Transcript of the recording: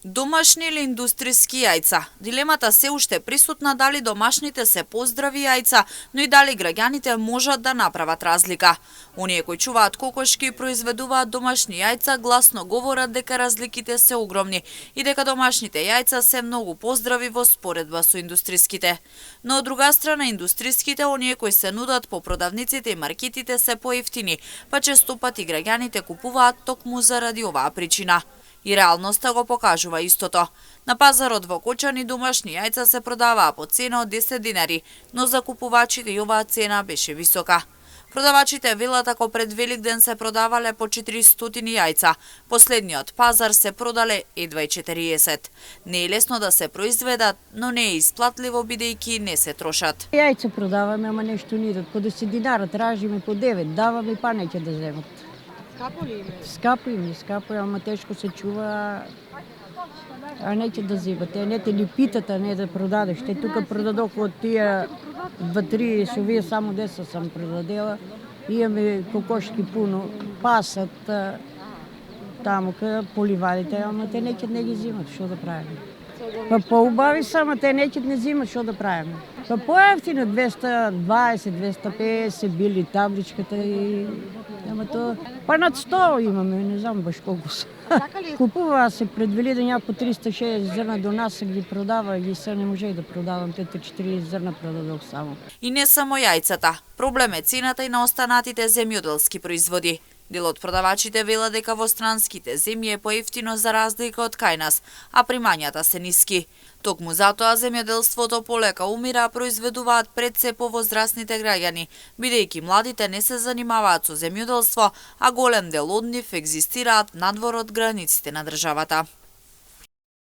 Домашни или индустријски јајца? Дилемата се уште присутна дали домашните се поздрави јајца, но и дали граѓаните можат да направат разлика. Оние кои чуваат кокошки и произведуваат домашни јајца гласно говорат дека разликите се огромни и дека домашните јајца се многу поздрави во споредба со индустријските. Но од друга страна индустријските, оние кои се нудат по продавниците и маркетите, се поевтини, па често пати граѓаните купуваат токму заради оваа причина. И реалноста го покажува истото. На пазарот во Кочани домашни јајца се продаваа по цена од 10 динари, но за купувачите и оваа цена беше висока. Продавачите велат ако пред Великден се продавале по 400 јајца, последниот пазар се продале едва 40. Не е лесно да се произведат, но не е исплатливо бидејќи не се трошат. Јајца продаваме, ама нешто ни идат по 10 динара, тражиме по 9, даваме па неќе да земат. Скапо ли им е? Скапо е, ама тешко се чува, а неќе да земат. Не те ни питат, а не да продадеш. Те тука продадох од тие 2-3 со вие само 10 сам продадела. Имаме кокошки пуно, пасат таму кај поливалите, ама те неќе не ги земат, што да правиме? Па поубави сама, те неќе не земат, што да правиме? Па поевтино 220-250 били табличката и... Ама то... Па над 100 имаме, не знам баш колку се. Купуваа се пред Великден ја по 360 зрна до нас се ги продава и се не можех да продавам, те 40 зрна продадох само. И не само јајцата. Проблем е цената и на останатите земјоделски производи. Дел од продавачите вела дека во странските земји е поевтино за разлика од кај нас, а примањата се ниски. Токму затоа земјоделството полека умира, а произведуваат пред се повозрасните граѓани, бидејќи младите не се занимаваат со земјоделство, а голем дел од нив екзистираат надвор од границите на државата.